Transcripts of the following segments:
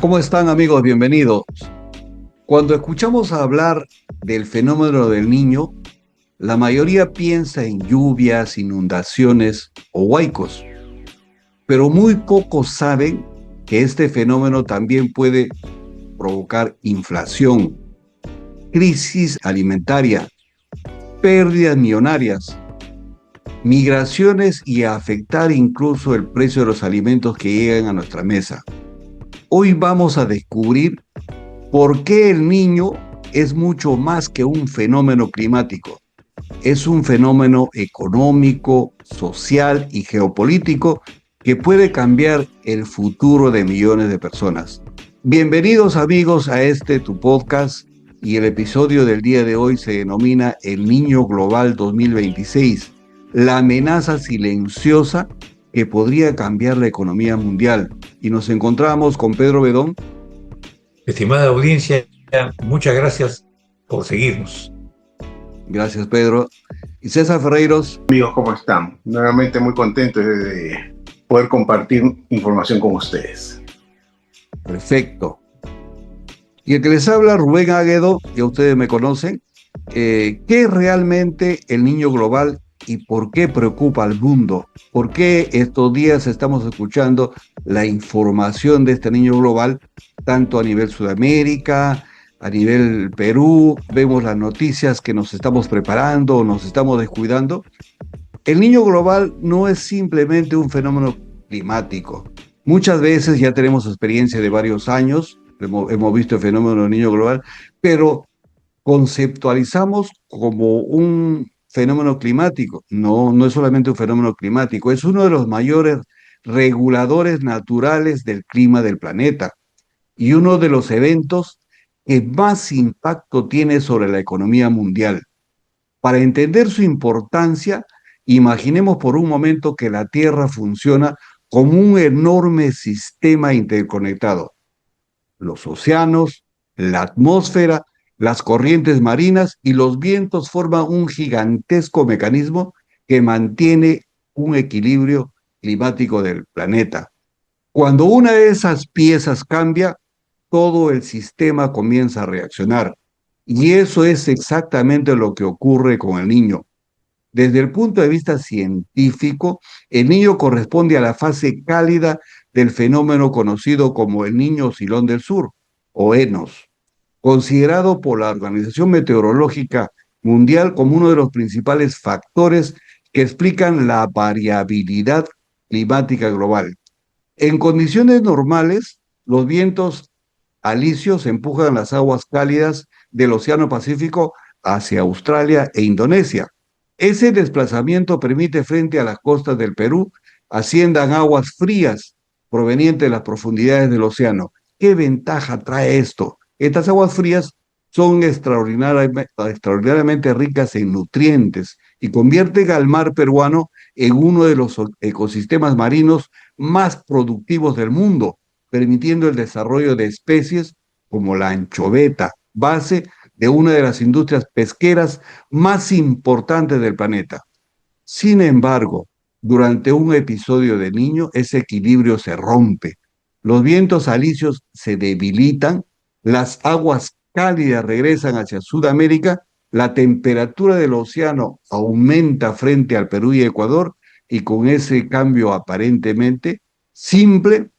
¿Cómo están amigos? Bienvenidos. Cuando escuchamos hablar del fenómeno del niño, la mayoría piensa en lluvias, inundaciones o huaicos, pero muy pocos saben que este fenómeno también puede provocar inflación, crisis alimentaria, pérdidas millonarias, migraciones y afectar incluso el precio de los alimentos que llegan a nuestra mesa. Hoy vamos a descubrir ¿por qué el niño es mucho más que un fenómeno climático? Es un fenómeno económico, social y geopolítico que puede cambiar el futuro de millones de personas. Bienvenidos amigos a este tu podcast y el episodio del día de hoy se denomina El Niño Global 2026, la amenaza silenciosa que podría cambiar la economía mundial. Y nos encontramos con Pedro Bedón. Estimada audiencia, muchas gracias por seguirnos. Gracias, Pedro. Y César Ferreiros. Amigos, ¿cómo están? Nuevamente muy contento de poder compartir información con ustedes. Perfecto. Y el que les habla, Rubén Águedo, ya ustedes me conocen. ¿Qué es realmente el niño global y por qué preocupa al mundo? ¿Por qué estos días estamos escuchando la información de este niño global, tanto a nivel Sudamérica, a nivel Perú? Vemos las noticias que nos estamos preparando o nos estamos descuidando. El niño global no es simplemente un fenómeno climático. Muchas veces ya tenemos experiencia de varios años, hemos visto el fenómeno del niño global, pero conceptualizamos como un fenómeno climático. No, no es solamente un fenómeno climático, es uno de los mayores reguladores naturales del clima del planeta y uno de los eventos que más impacto tiene sobre la economía mundial. Para entender su importancia, imaginemos por un momento que la Tierra funciona como un enorme sistema interconectado. Los océanos, la atmósfera, las corrientes marinas y los vientos forman un gigantesco mecanismo que mantiene un equilibrio climático del planeta. Cuando una de esas piezas cambia, todo el sistema comienza a reaccionar. Y eso es exactamente lo que ocurre con el niño. Desde el punto de vista científico, el niño corresponde a la fase cálida del fenómeno conocido como el niño oscilón del sur, o ENOS, considerado por la Organización Meteorológica Mundial como uno de los principales factores que explican la variabilidad climática global. En condiciones normales, los vientos alisios empujan las aguas cálidas del Océano Pacífico hacia Australia e Indonesia. Ese desplazamiento permite frente a las costas del Perú asciendan aguas frías provenientes de las profundidades del océano. ¿Qué ventaja trae esto? Estas aguas frías son extraordinariamente ricas en nutrientes y convierten al mar peruano en uno de los ecosistemas marinos más productivos del mundo, permitiendo el desarrollo de especies como la anchoveta, base de una de las industrias pesqueras más importantes del planeta. Sin embargo, durante un episodio de Niño, ese equilibrio se rompe. Los vientos alisios se debilitan, las aguas cálidas regresan hacia Sudamérica, la temperatura del océano aumenta frente al Perú y Ecuador, y con ese cambio aparentemente simple,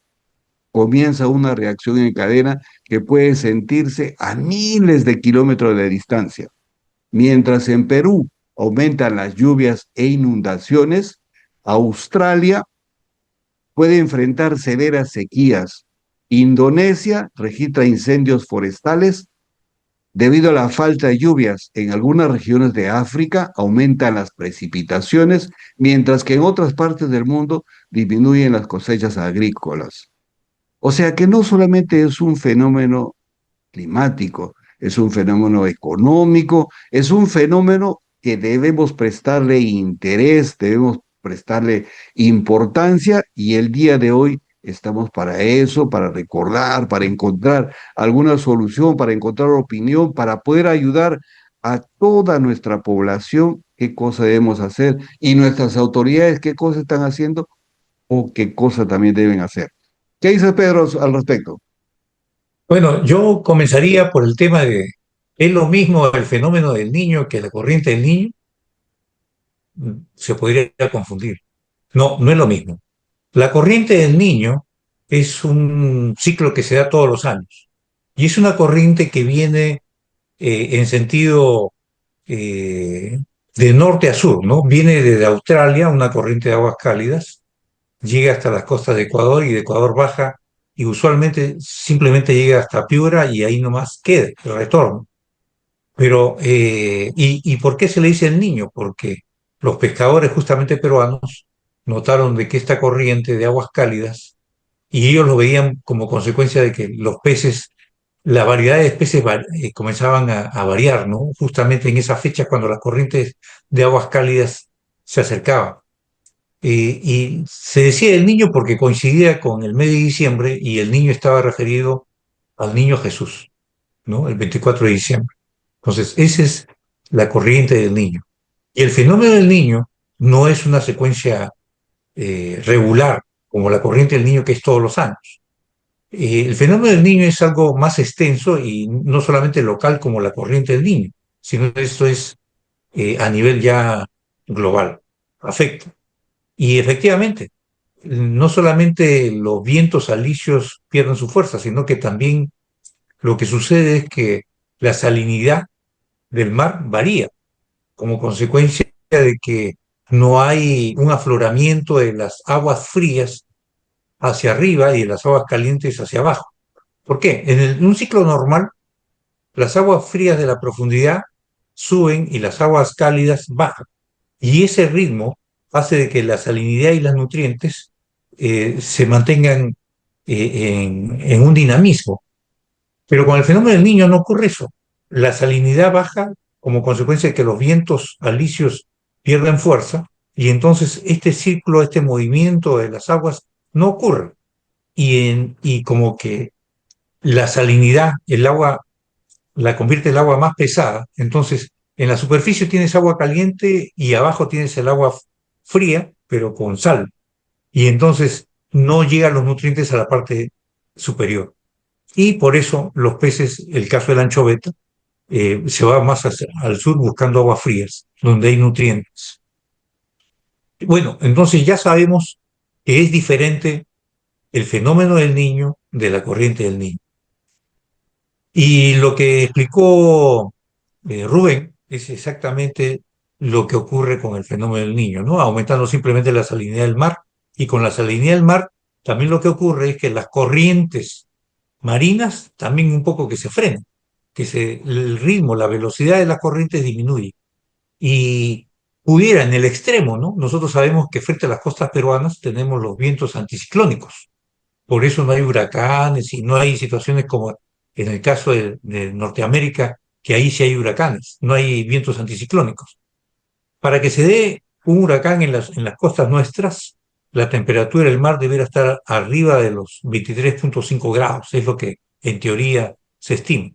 comienza una reacción en cadena que puede sentirse a miles de kilómetros de distancia. Mientras en Perú aumentan las lluvias e inundaciones, Australia puede enfrentar severas sequías. Indonesia registra incendios forestales debido a la falta de lluvias. En algunas regiones de África aumentan las precipitaciones, mientras que en otras partes del mundo disminuyen las cosechas agrícolas. O sea que no solamente es un fenómeno climático, es un fenómeno económico, es un fenómeno que debemos prestarle interés, debemos prestarle importancia y el día de hoy estamos para eso, para recordar, para encontrar alguna solución, para encontrar opinión, para poder ayudar a toda nuestra población qué cosa debemos hacer y nuestras autoridades qué cosa están haciendo o qué cosa también deben hacer. ¿Qué dice Pedro al respecto? Bueno, yo comenzaría por el tema de, ¿es lo mismo el fenómeno del niño que la corriente del niño? Se podría confundir. No, no es lo mismo. La corriente del niño es un ciclo que se da todos los años y es una corriente que viene en sentido eh, de norte a sur, ¿no? Viene desde Australia, una corriente de aguas cálidas, llega hasta las costas de Ecuador y de Ecuador baja y usualmente simplemente llega hasta Piura y ahí nomás queda, el retorno. Pero, ¿y por qué se le dice el niño? Porque los pescadores justamente peruanos notaron de que esta corriente de aguas cálidas, y ellos lo veían como consecuencia de que los peces, la variedad de especies comenzaban a variar, ¿no? Justamente en esas fechas cuando las corrientes de aguas cálidas se acercaban. Y se decía el niño porque coincidía con el mes de diciembre y el niño estaba referido al niño Jesús, ¿no? El 24 de diciembre. Entonces, esa es la corriente del niño. Y el fenómeno del niño no es una secuencia regular, como la corriente del niño que es todos los años. El fenómeno del niño es algo más extenso y no solamente local como la corriente del niño, sino esto es a nivel ya global, afecta. Y efectivamente, no solamente los vientos alisios pierden su fuerza, sino que también lo que sucede es que la salinidad del mar varía como consecuencia de que no hay un afloramiento de las aguas frías hacia arriba y de las aguas calientes hacia abajo. ¿Por qué? En un ciclo normal, las aguas frías de la profundidad suben y las aguas cálidas bajan. Y ese ritmo hace de que la salinidad y los nutrientes se mantengan en un dinamismo. Pero con el fenómeno del niño no ocurre eso. La salinidad baja como consecuencia de que los vientos alisios pierden fuerza y entonces este ciclo, este movimiento de las aguas no ocurre. Y como que la salinidad, el agua, la convierte el agua más pesada. Entonces, en la superficie tienes agua caliente y abajo tienes el agua fría, pero con sal. Y entonces no llegan los nutrientes a la parte superior. Y por eso los peces, el caso de la anchoveta, se va más al sur buscando aguas frías, donde hay nutrientes. Bueno, entonces ya sabemos que es diferente el fenómeno del niño de la corriente del niño. Y lo que explicó Rubén es exactamente lo que ocurre con el fenómeno del niño, ¿no? Aumentando simplemente la salinidad del mar. Y con la salinidad del mar, también lo que ocurre es que las corrientes marinas también un poco que se frenan, el ritmo, la velocidad de las corrientes disminuye. Y pudiera en el extremo, ¿no? Nosotros sabemos que frente a las costas peruanas tenemos los vientos anticiclónicos. Por eso no hay huracanes y no hay situaciones como en el caso de Norteamérica, que ahí sí hay huracanes, no hay vientos anticiclónicos. Para que se dé un huracán en las costas nuestras, la temperatura del mar debería estar arriba de los 23,5 grados, es lo que en teoría se estima.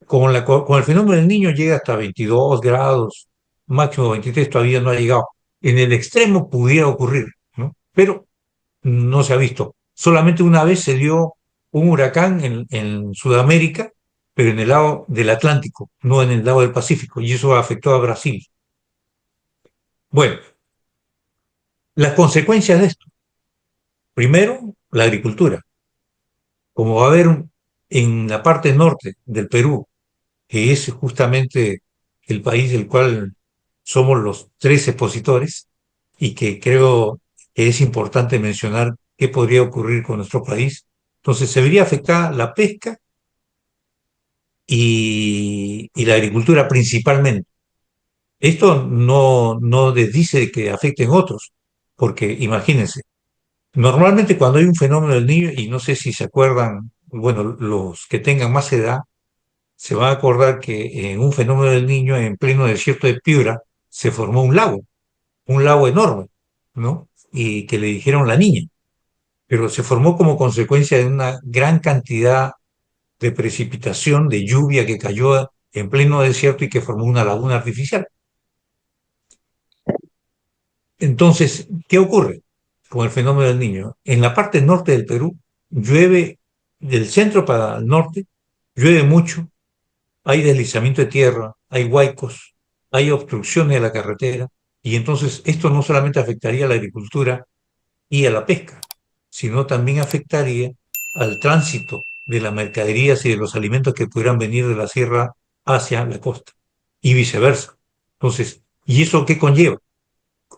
Con el fenómeno del niño llega hasta 22 grados, máximo 23 todavía no ha llegado. En el extremo pudiera ocurrir, ¿no? Pero no se ha visto. Solamente una vez se dio un huracán en Sudamérica, pero en el lado del Atlántico, no en el lado del Pacífico, y eso afectó a Brasil. Bueno, las consecuencias de esto. Primero, la agricultura. Como va a haber en la parte norte del Perú, que es justamente el país del cual somos los tres expositores, y que creo que es importante mencionar qué podría ocurrir con nuestro país. Entonces, se vería afectada la pesca y la agricultura principalmente. Esto no desdice que afecten otros, porque imagínense, normalmente cuando hay un fenómeno del niño, y no sé si se acuerdan, bueno, los que tengan más edad, se van a acordar que en un fenómeno del niño en pleno desierto de Piura se formó un lago enorme, ¿no? Y que le dijeron la niña, pero se formó como consecuencia de una gran cantidad de precipitación, de lluvia que cayó en pleno desierto y que formó una laguna artificial. Entonces, ¿qué ocurre con el fenómeno del niño? En la parte norte del Perú llueve del centro para el norte llueve mucho, hay deslizamiento de tierra, hay huaicos, hay obstrucciones de la carretera, y entonces esto no solamente afectaría a la agricultura y a la pesca, sino también afectaría al tránsito de las mercaderías y de los alimentos que pudieran venir de la sierra hacia la costa, y viceversa. Entonces, ¿y eso qué conlleva?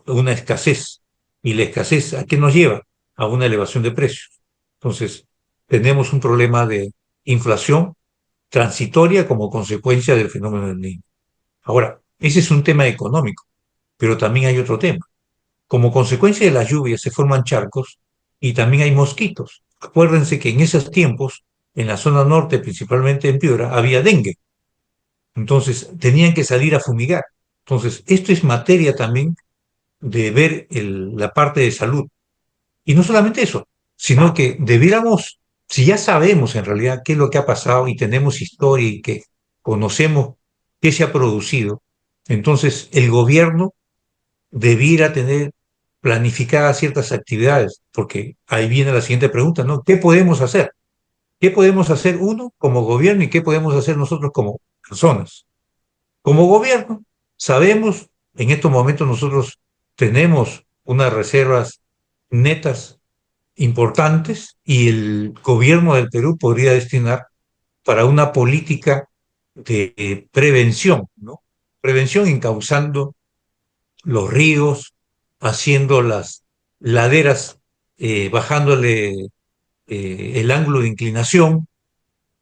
Una escasez. ¿Y la escasez a qué nos lleva? A una elevación de precios. Entonces, tenemos un problema de inflación transitoria como consecuencia del fenómeno del Niño. Ahora, ese es un tema económico, pero también hay otro tema. Como consecuencia de las lluvias se forman charcos y también hay mosquitos. Acuérdense que en esos tiempos, en la zona norte, principalmente en Piura, había dengue. Entonces, tenían que salir a fumigar. Entonces, esto es materia también de ver la parte de salud. Y no solamente eso, sino que debiéramos, si ya sabemos en realidad qué es lo que ha pasado y tenemos historia y que conocemos qué se ha producido, entonces el gobierno debiera tener planificadas ciertas actividades, porque ahí viene la siguiente pregunta, ¿no? ¿Qué podemos hacer? ¿Qué podemos hacer uno como gobierno y qué podemos hacer nosotros como personas? Como gobierno, sabemos, en estos momentos nosotros tenemos unas reservas netas importantes y el gobierno del Perú podría destinar para una política de prevención, ¿no? Prevención encauzando los ríos, haciendo las laderas, bajándole el ángulo de inclinación,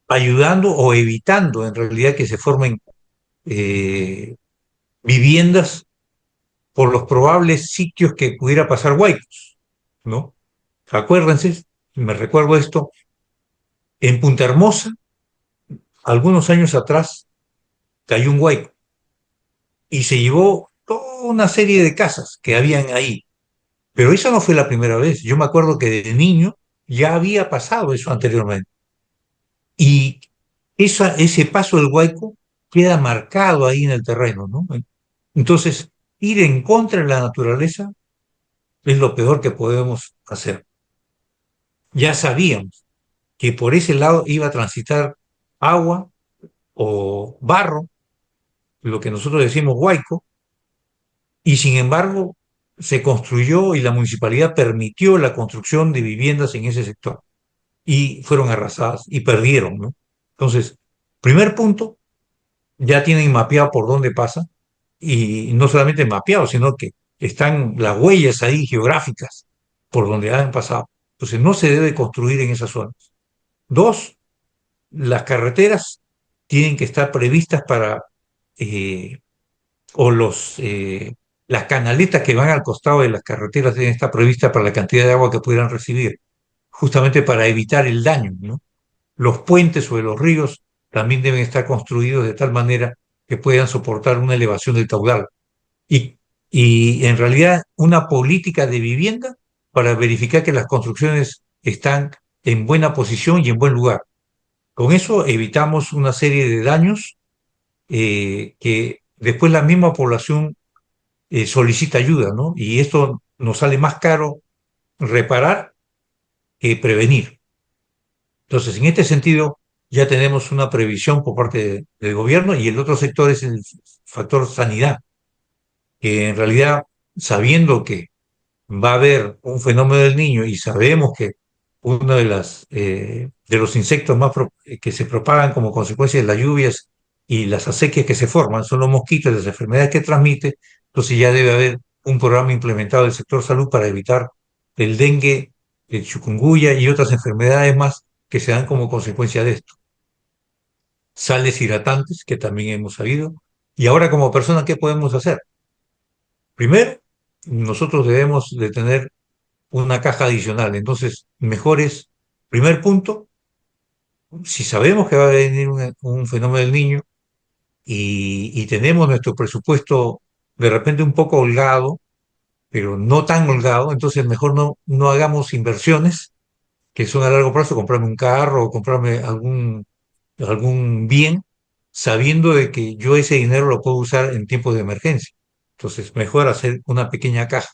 ayudando o evitando en realidad que se formen eh, viviendas por los probables sitios que pudiera pasar huaicos, ¿no? Acuérdense, me recuerdo esto, en Punta Hermosa, algunos años atrás, cayó un huaico y se llevó toda una serie de casas que habían ahí. Pero esa no fue la primera vez. Yo me acuerdo que de niño ya había pasado eso anteriormente. Y ese paso del huaico queda marcado ahí en el terreno, ¿no? Entonces, ir en contra de la naturaleza es lo peor que podemos hacer. Ya sabíamos que por ese lado iba a transitar agua o barro, lo que nosotros decimos huaico, y sin embargo se construyó y la municipalidad permitió la construcción de viviendas en ese sector y fueron arrasadas y perdieron, ¿no? Entonces, primer punto, ya tienen mapeado por dónde pasa y no solamente mapeado, sino que están las huellas ahí geográficas por donde han pasado. Entonces, no se debe construir en esas zonas. Dos, las carreteras tienen que estar previstas para, eh, o las canaletas que van al costado de las carreteras deben estar previstas para la cantidad de agua que pudieran recibir, justamente para evitar el daño, ¿no? Los puentes sobre los ríos también deben estar construidos de tal manera que puedan soportar una elevación del caudal. Y, y en realidad una política de vivienda para verificar que las construcciones están en buena posición y en buen lugar. Con eso evitamos una serie de daños que después la misma población solicita ayuda, ¿no? Y esto nos sale más caro reparar que prevenir. Entonces, en este sentido, ya tenemos una previsión por parte del gobierno y el otro sector es el factor sanidad, que en realidad, sabiendo que va a haber un fenómeno del niño y sabemos que uno de los insectos que se propagan como consecuencia de las lluvias y las acequias que se forman son los mosquitos y las enfermedades que transmite, entonces ya debe haber un programa implementado del sector salud para evitar el dengue, el chikungunya y otras enfermedades más que se dan como consecuencia de esto. Sales hidratantes, que también hemos sabido. Y ahora como persona, ¿qué podemos hacer? Primero, nosotros debemos de tener una caja adicional. Entonces, mejor es, primer punto, si sabemos que va a venir un fenómeno del niño y tenemos nuestro presupuesto de repente un poco holgado, pero no tan holgado, entonces mejor no hagamos inversiones que son a largo plazo, comprarme un carro o comprarme algún bien, sabiendo de que yo ese dinero lo puedo usar en tiempos de emergencia. Entonces, mejor hacer una pequeña caja,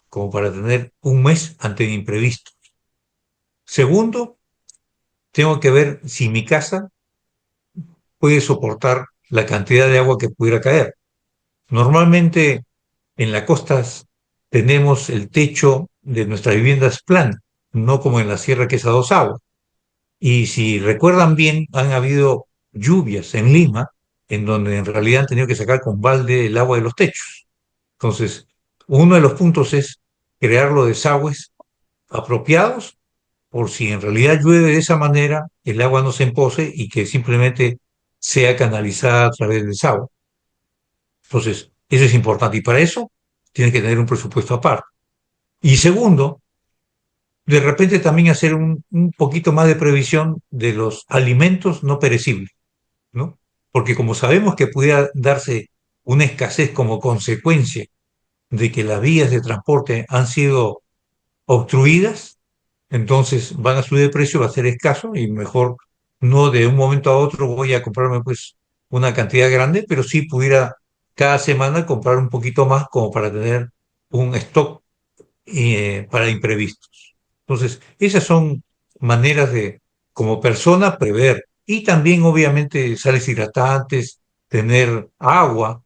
como para tener un mes ante el imprevisto. Segundo, tengo que ver si mi casa puede soportar la cantidad de agua que pudiera caer. Normalmente en las costas tenemos el techo de nuestras viviendas plano, no como en la sierra que es a dos aguas. Y si recuerdan bien, han habido lluvias en Lima, en donde en realidad han tenido que sacar con balde el agua de los techos. Entonces, uno de los puntos es crear los desagües apropiados por si en realidad llueve de esa manera, el agua no se empose y que simplemente sea canalizada a través del desagüe. Entonces, eso es importante y para eso tiene que tener un presupuesto aparte. Y segundo, de repente también hacer un poquito más de previsión de los alimentos no perecibles, ¿no? Porque como sabemos que pudiera darse una escasez como consecuencia de que las vías de transporte han sido obstruidas, entonces van a subir de precio, va a ser escaso y mejor no de un momento a otro voy a comprarme pues una cantidad grande, pero sí pudiera cada semana comprar un poquito más como para tener un stock para imprevistos. Entonces, esas son maneras de, como persona, prever. Y también, obviamente, sales hidratantes, tener agua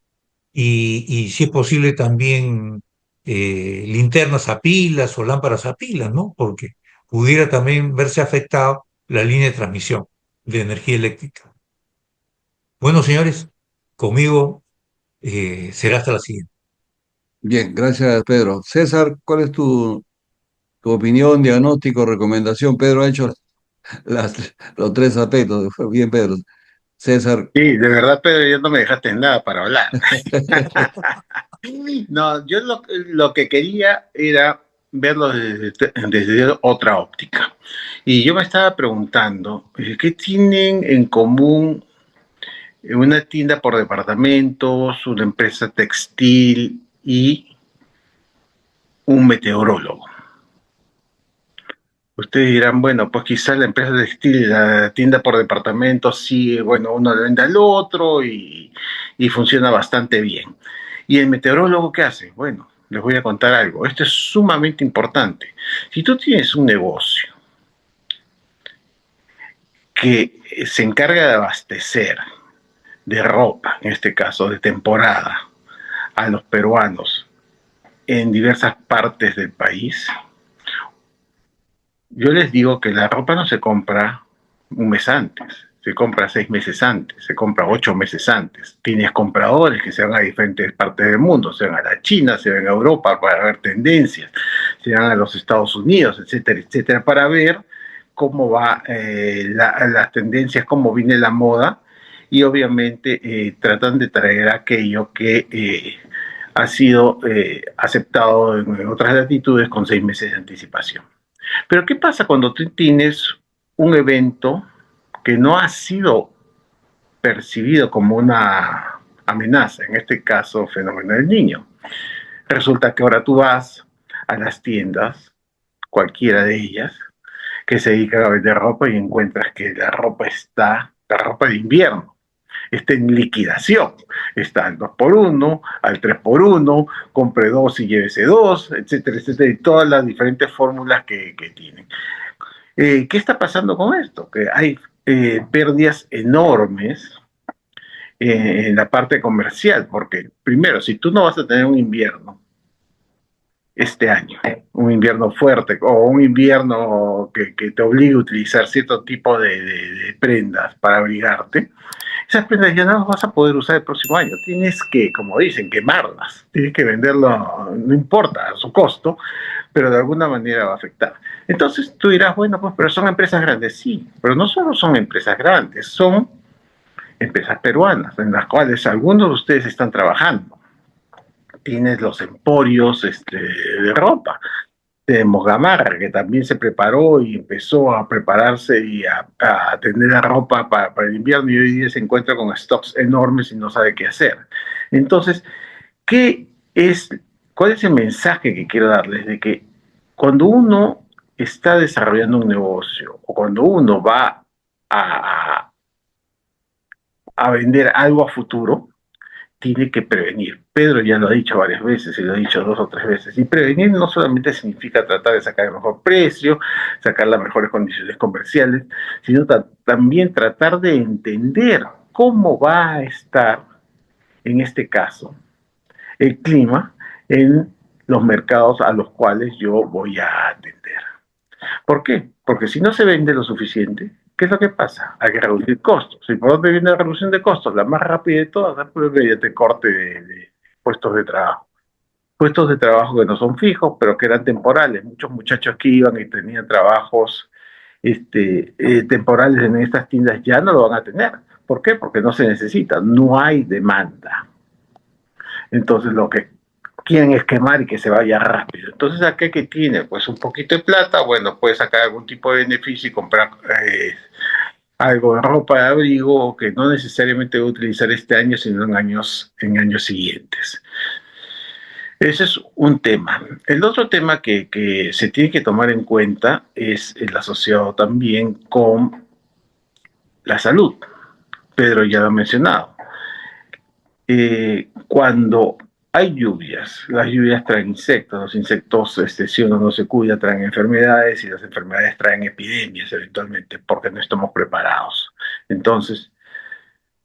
y si es posible, también linternas a pilas o lámparas a pilas, ¿no? Porque pudiera también verse afectado la línea de transmisión de energía eléctrica. Bueno, señores, conmigo será hasta la siguiente. Bien, gracias, Pedro. César, ¿cuál es tu opinión, diagnóstico, recomendación? Pedro ha hecho las, los tres aspectos. Fue bien, Pedro. César. Sí, de verdad, Pedro, ya no me dejaste nada para hablar. No, yo lo que quería era verlo desde otra óptica. Y yo me estaba preguntando, ¿qué tienen en común una tienda por departamentos, una empresa textil y un meteorólogo? Ustedes dirán, bueno, pues quizás la empresa textil, la tienda por departamentos, sí, bueno, uno le vende al otro y funciona bastante bien. ¿Y el meteorólogo qué hace? Bueno, les voy a contar algo. Esto es sumamente importante. Si tú tienes un negocio que se encarga de abastecer de ropa, en este caso de temporada, a los peruanos en diversas partes del país, yo les digo que la ropa no se compra un mes antes, se compra 6 meses antes, se compra 8 meses antes. Tienes compradores que se van a diferentes partes del mundo, se van a la China, se van a Europa para ver tendencias, se van a los Estados Unidos, etcétera, etcétera, para ver cómo va las tendencias, cómo viene la moda y obviamente tratan de traer aquello que ha sido aceptado en otras latitudes con 6 meses de anticipación. Pero ¿qué pasa cuando tú tienes un evento que no ha sido percibido como una amenaza, en este caso fenómeno del niño? Resulta que ahora tú vas a las tiendas, cualquiera de ellas, que se dedican a vender ropa y encuentras que la ropa de invierno, está en liquidación. Está al 2x1, al 3x1, compre 2 y llévese 2, etcétera, etcétera, y todas las diferentes fórmulas que tienen. ¿Qué está pasando con esto? Que hay pérdidas enormes en la parte comercial, porque primero, si tú no vas a tener un invierno este año, un invierno fuerte o un invierno que te obligue a utilizar cierto tipo de prendas para abrigarte, esas prendas ya no las vas a poder usar el próximo año. Tienes que, como dicen, quemarlas. Tienes que venderlo, no importa a su costo, pero de alguna manera va a afectar. Entonces tú dirás, bueno, pues, pero son empresas grandes. Sí, pero no solo son empresas grandes, son empresas peruanas, en las cuales algunos de ustedes están trabajando. Tienes los emporios de ropa. Tenemos Gamarra, que también se preparó y empezó a prepararse y a tener la ropa para el invierno y hoy día se encuentra con stocks enormes y no sabe qué hacer. Entonces, ¿qué es, ¿cuál es el mensaje que quiero darles? De que cuando uno está desarrollando un negocio o cuando uno va a, a vender algo a futuro, tiene que prevenir. Pedro ya lo ha dicho varias veces, y lo ha dicho 2 o 3 veces. Y prevenir no solamente significa tratar de sacar el mejor precio, sacar las mejores condiciones comerciales, sino también tratar de entender cómo va a estar, en este caso, el clima en los mercados a los cuales yo voy a atender. ¿Por qué? Porque si no se vende lo suficiente, ¿qué es lo que pasa? Hay que reducir costos. ¿Y por dónde viene la reducción de costos? La más rápida de todas, pues mediante corte de puestos de trabajo. Puestos de trabajo que no son fijos, pero que eran temporales. Muchos muchachos que iban y tenían trabajos temporales en estas tiendas ya no lo van a tener. ¿Por qué? Porque no se necesita, no hay demanda. Entonces lo que quieren es quemar y que se vaya rápido. Entonces, ¿a qué tiene? Pues un poquito de plata, bueno, puede sacar algún tipo de beneficio y comprar algo de ropa de abrigo que no necesariamente va a utilizar este año, sino en años siguientes. Ese es un tema. El otro tema que se tiene que tomar en cuenta es el asociado también con la salud. Pedro ya lo ha mencionado. Cuando hay lluvias, las lluvias traen insectos, los insectos, si uno no se cuida, traen enfermedades y las enfermedades traen epidemias eventualmente porque no estamos preparados. Entonces,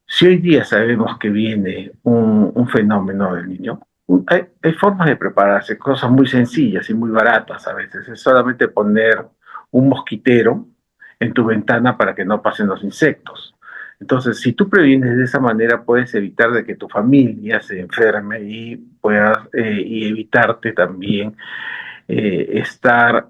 si hoy día sabemos que viene un fenómeno del niño, hay formas de prepararse, cosas muy sencillas y muy baratas a veces. Es solamente poner un mosquitero en tu ventana para que no pasen los insectos. Entonces, si tú previenes de esa manera, puedes evitar de que tu familia se enferme y puedas y evitarte también estar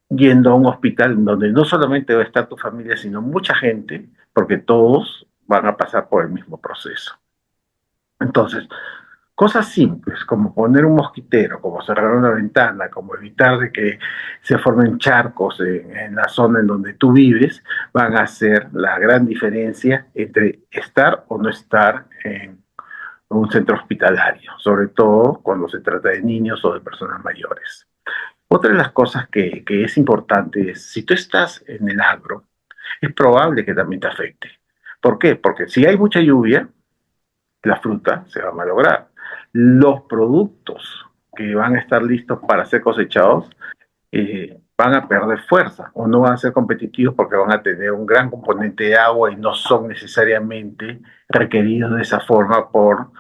yendo a un hospital donde no solamente va a estar tu familia, sino mucha gente, porque todos van a pasar por el mismo proceso. Entonces, cosas simples como poner un mosquitero, como cerrar una ventana, como evitar de que se formen charcos en la zona en donde tú vives, van a hacer la gran diferencia entre estar o no estar en un centro hospitalario, sobre todo cuando se trata de niños o de personas mayores. Otra de las cosas que es importante es, si tú estás en el agro, es probable que también te afecte. ¿Por qué? Porque si hay mucha lluvia, la fruta se va a malograr. Los productos que van a estar listos para ser cosechados van a perder fuerza o no van a ser competitivos porque van a tener un gran componente de agua y no son necesariamente requeridos de esa forma por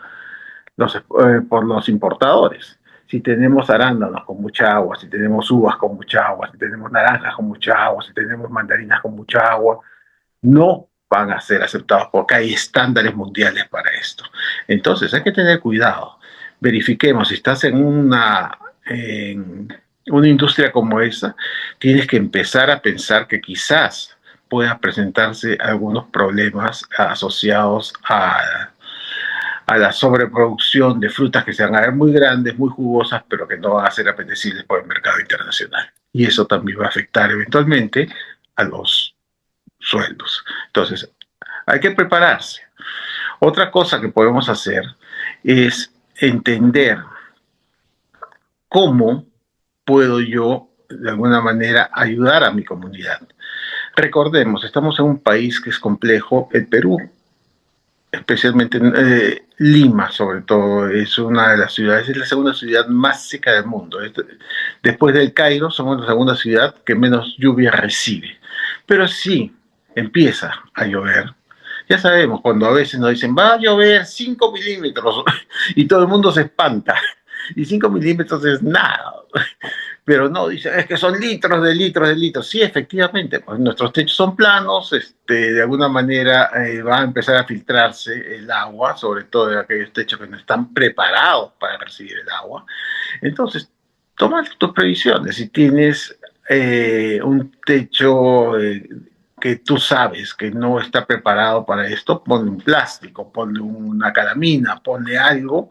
los importadores. Si tenemos arándanos con mucha agua, si tenemos uvas con mucha agua, si tenemos naranjas con mucha agua, si tenemos mandarinas con mucha agua, no van a ser aceptados porque hay estándares mundiales para esto. Entonces hay que tener cuidado. Verifiquemos si estás en una industria como esa, tienes que empezar a pensar que quizás puedan presentarse algunos problemas asociados a la sobreproducción de frutas que se van a ver muy grandes, muy jugosas, pero que no van a ser apetecibles por el mercado internacional. Y eso también va a afectar eventualmente a los sueldos. Entonces, hay que prepararse. Otra cosa que podemos hacer es entender cómo puedo yo, de alguna manera, ayudar a mi comunidad. Recordemos, estamos en un país que es complejo, el Perú, especialmente Lima, sobre todo, es una de las ciudades, es la segunda ciudad más seca del mundo. Después del Cairo, somos la segunda ciudad que menos lluvia recibe. Pero sí, empieza a llover. Ya sabemos, cuando a veces nos dicen, va a llover 5 milímetros, y todo el mundo se espanta. Y 5 milímetros es nada. Pero no, dice, es que son litros de litros de litros. Sí, efectivamente, pues nuestros techos son planos, de alguna manera va a empezar a filtrarse el agua, sobre todo en aquellos techos que no están preparados para recibir el agua. Entonces, toma tus previsiones. Si tienes un techo que tú sabes que no está preparado para esto, ponle un plástico, ponle una calamina, ponle algo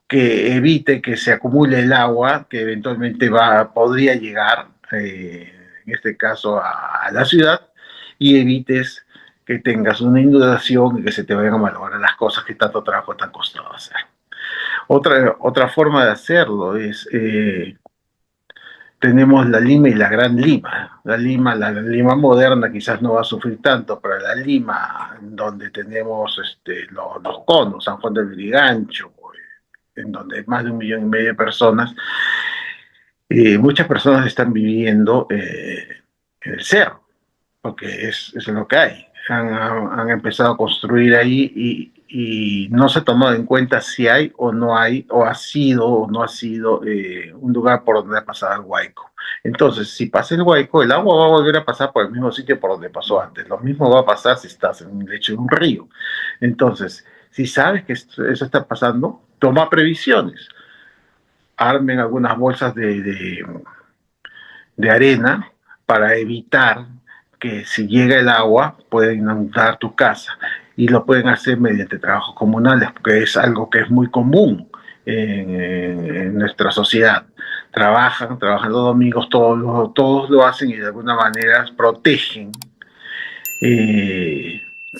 que evite que se acumule el agua que eventualmente podría llegar, en este caso, a la ciudad, y evites que tengas una inundación y que se te vayan a malograr las cosas que tanto trabajo te han costado hacer. Otra forma de hacerlo es tenemos la Lima y la Gran Lima. La Lima moderna quizás no va a sufrir tanto, pero la Lima, donde tenemos los conos, San Juan del Lurigancho, en donde hay más de 1,5 millones de personas, muchas personas están viviendo en el cerro, porque es lo que hay. Han empezado a construir ahí y no se ha tomado en cuenta si hay o no hay, o ha sido o no ha sido un lugar por donde ha pasado el Huayco. Entonces, si pasa el Huayco, el agua va a volver a pasar por el mismo sitio por donde pasó antes. Lo mismo va a pasar si estás en el lecho de un río. Entonces, si sabes que eso está pasando, toma previsiones. Armen algunas bolsas de arena para evitar que si llega el agua pueda inundar tu casa, y lo pueden hacer mediante trabajos comunales, porque es algo que es muy común en nuestra sociedad. Trabajan los domingos, todos lo hacen y de alguna manera protegen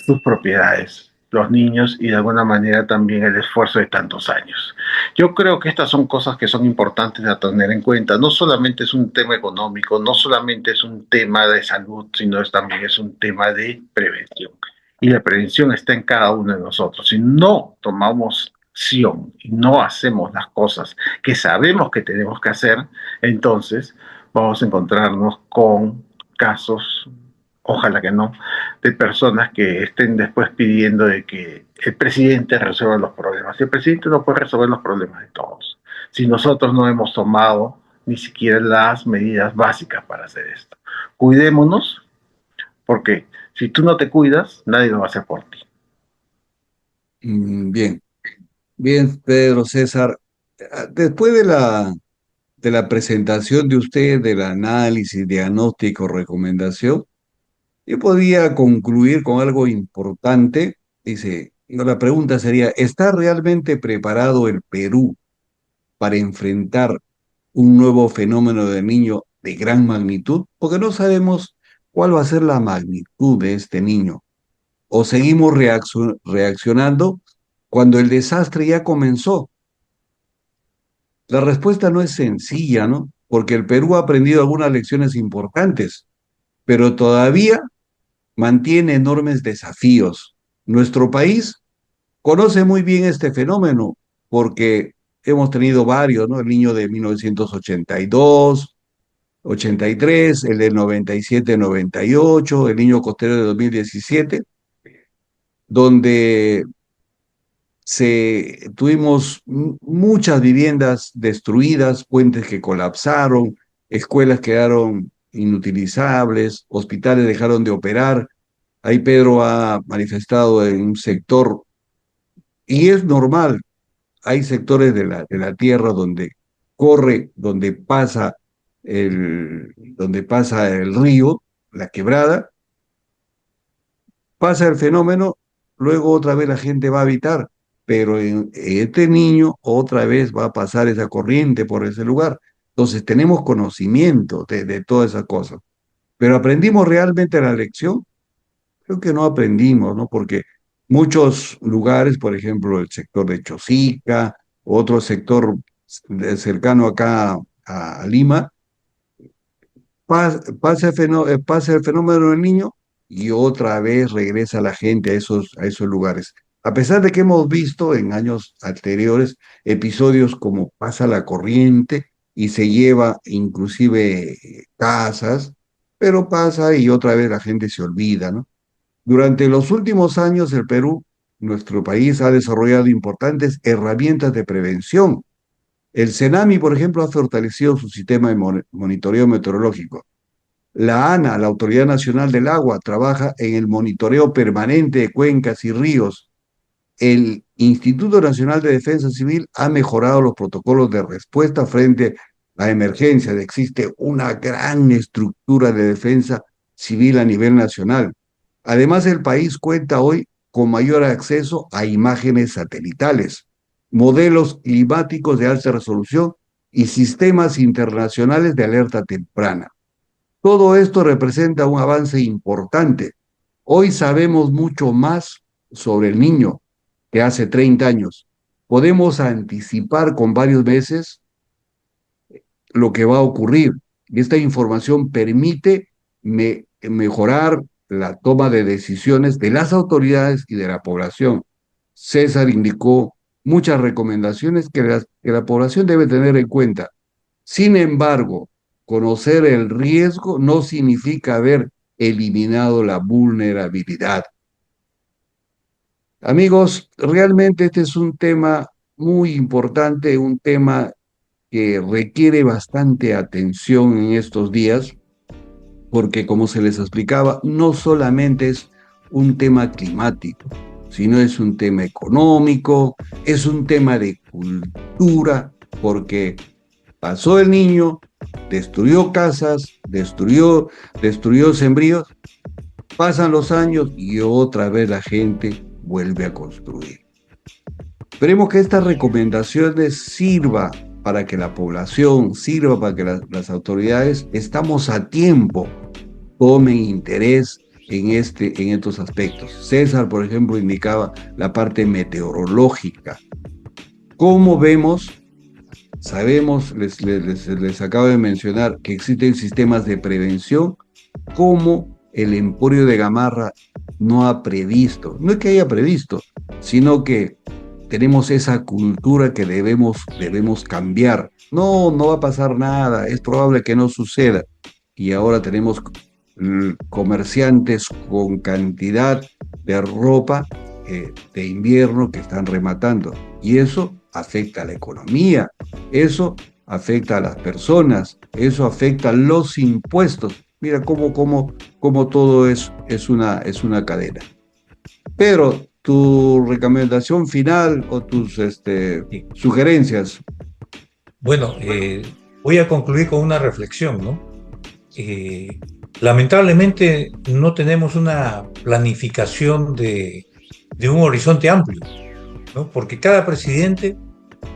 sus propiedades, los niños, y de alguna manera también el esfuerzo de tantos años. Yo creo que estas son cosas que son importantes a tener en cuenta. No solamente es un tema económico, no solamente es un tema de salud, sino también es un tema de prevención. Y la prevención está en cada uno de nosotros. Si no tomamos acción y no hacemos las cosas que sabemos que tenemos que hacer, entonces vamos a encontrarnos con casos, ojalá que no, de personas que estén después pidiendo de que el presidente resuelva los problemas. El presidente no puede resolver los problemas de todos si nosotros no hemos tomado ni siquiera las medidas básicas para hacer esto. Cuidémonos, porque si tú no te cuidas, nadie lo va a hacer por ti. Bien, bien, Pedro César. Después de la presentación de usted, del análisis, diagnóstico, recomendación, yo podría concluir con algo importante. Dice, la pregunta sería, ¿está realmente preparado el Perú para enfrentar un nuevo fenómeno de niño de gran magnitud? Porque no sabemos cuál va a ser la magnitud de este niño. ¿O seguimos reaccionando cuando el desastre ya comenzó? La respuesta no es sencilla, ¿no? Porque el Perú ha aprendido algunas lecciones importantes, pero todavía mantiene enormes desafíos. Nuestro país conoce muy bien este fenómeno porque hemos tenido varios, ¿no? El niño de 1982, 83, el del 97, 98, el niño costero de 2017, donde tuvimos muchas viviendas destruidas, puentes que colapsaron, escuelas quedaron inutilizables, hospitales dejaron de operar. Ahí Pedro ha manifestado en un sector, y es normal, hay sectores de la tierra donde corre, donde pasa el río, la quebrada, pasa el fenómeno, luego otra vez la gente va a habitar, pero este niño otra vez va a pasar esa corriente por ese lugar. Entonces tenemos conocimiento de todas esas cosas, pero ¿aprendimos realmente la lección? Creo que no aprendimos, ¿no? Porque muchos lugares, por ejemplo, el sector de Chosica, otro sector cercano acá a Lima, pasa el fenómeno del niño y otra vez regresa la gente a esos lugares. A pesar de que hemos visto en años anteriores episodios como pasa la corriente y se lleva inclusive casas, pero pasa y otra vez la gente se olvida, ¿no? Durante los últimos años, el Perú, nuestro país, ha desarrollado importantes herramientas de prevención. El CENAMI, por ejemplo, ha fortalecido su sistema de monitoreo meteorológico. La ANA, la Autoridad Nacional del Agua, trabaja en el monitoreo permanente de cuencas y ríos. El Instituto Nacional de Defensa Civil ha mejorado los protocolos de respuesta frente a emergencias. Existe una gran estructura de defensa civil a nivel nacional. Además, el país cuenta hoy con mayor acceso a imágenes satelitales, modelos climáticos de alta resolución y sistemas internacionales de alerta temprana. Todo esto representa un avance importante. Hoy sabemos mucho más sobre el niño que hace 30 años. Podemos anticipar con varios meses lo que va a ocurrir. y esta información permite mejorar la toma de decisiones de las autoridades y de la población. César indicó muchas recomendaciones que la población debe tener en cuenta. Sin embargo, conocer el riesgo no significa haber eliminado la vulnerabilidad. Amigos, realmente este es un tema muy importante, un tema que requiere bastante atención en estos días, porque como se les explicaba, no solamente es un tema climático, sino es un tema económico, es un tema de cultura, porque pasó el Niño, destruyó casas, destruyó sembríos, pasan los años y otra vez la gente vuelve a construir. Esperemos que estas recomendaciones sirvan para que la población, sirva para que las autoridades, estamos a tiempo, tomen interés en estos aspectos. César, por ejemplo, indicaba la parte meteorológica. ¿Cómo vemos? Sabemos, les acabo de mencionar que existen sistemas de prevención, como el Emporio de Gamarra no ha previsto, no es que haya previsto, sino que tenemos esa cultura que debemos cambiar. No va a pasar nada, es probable que no suceda. Y ahora tenemos comerciantes con cantidad de ropa de invierno que están rematando. Y eso afecta a la economía, eso afecta a las personas, eso afecta a los impuestos. Mira cómo todo es una cadena. Pero tu recomendación final o tus sugerencias. Bueno, voy a concluir con una reflexión, ¿no? Lamentablemente no tenemos una planificación de un horizonte amplio, ¿no? Porque cada presidente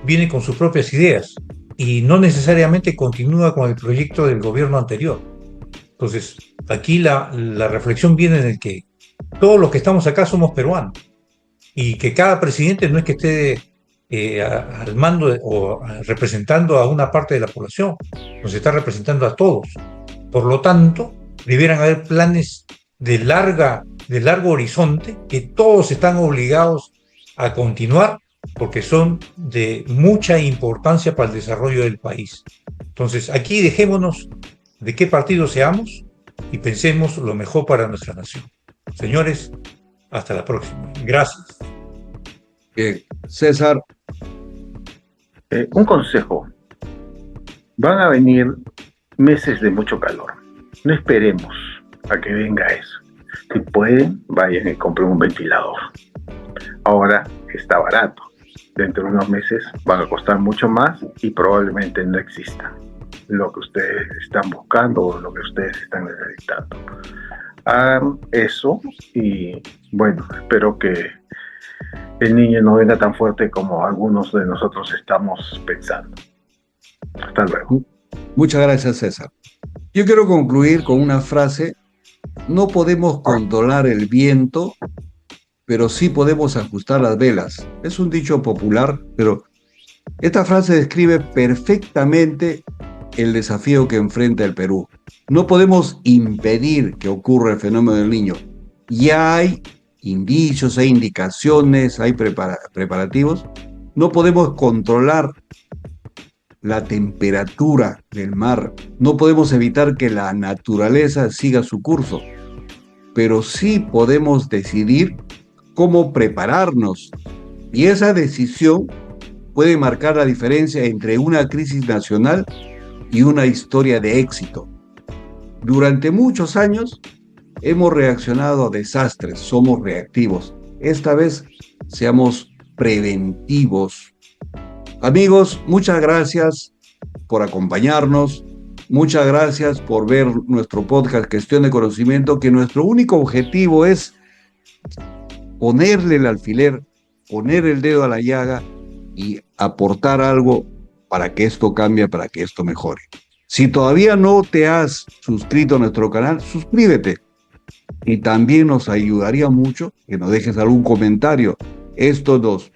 viene con sus propias ideas y no necesariamente continúa con el proyecto del gobierno anterior. Entonces, aquí la reflexión viene en el que todos los que estamos acá somos peruanos y que cada presidente no es que esté al mando o representando a una parte de la población, nos está representando a todos. Por lo tanto, debieran haber planes de largo horizonte que todos están obligados a continuar porque son de mucha importancia para el desarrollo del país. Entonces, aquí dejémonos de qué partido seamos y pensemos lo mejor para nuestra nación. Señores, hasta la próxima. Gracias. César. Un consejo. Van a venir meses de mucho calor. No esperemos a que venga eso. Si pueden, vayan y compren un ventilador. Ahora está barato. Dentro de unos meses van a costar mucho más y probablemente no exista lo que ustedes están buscando o lo que ustedes están necesitando. Hagan eso y bueno, espero que el niño no venga tan fuerte como algunos de nosotros estamos pensando. Hasta luego. Muchas gracias, César. Yo quiero concluir con una frase. No podemos controlar el viento, pero sí podemos ajustar las velas. Es un dicho popular, pero esta frase describe perfectamente el desafío que enfrenta el Perú. No podemos impedir que ocurra el fenómeno del Niño. Ya hay indicios, hay indicaciones, hay preparativos. No podemos controlar la temperatura del mar. No podemos evitar que la naturaleza siga su curso. Pero sí podemos decidir cómo prepararnos. Y esa decisión puede marcar la diferencia entre una crisis nacional y una historia de éxito. Durante muchos años hemos reaccionado a desastres, somos reactivos. Esta vez seamos preventivos. Amigos, muchas gracias por acompañarnos. Muchas gracias por ver nuestro podcast Gestión de Conocimiento, que nuestro único objetivo es ponerle el alfiler, poner el dedo a la llaga y aportar algo para que esto cambie, para que esto mejore. Si todavía no te has suscrito a nuestro canal, suscríbete. Y también nos ayudaría mucho que nos dejes algún comentario. Esto nos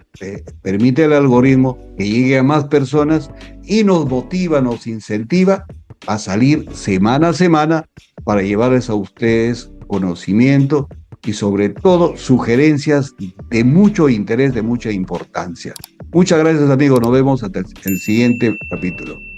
permite al algoritmo que llegue a más personas y nos motiva, nos incentiva a salir semana a semana para llevarles a ustedes conocimiento y sobre todo sugerencias de mucho interés, de mucha importancia. Muchas gracias, amigos. Nos vemos hasta el siguiente capítulo.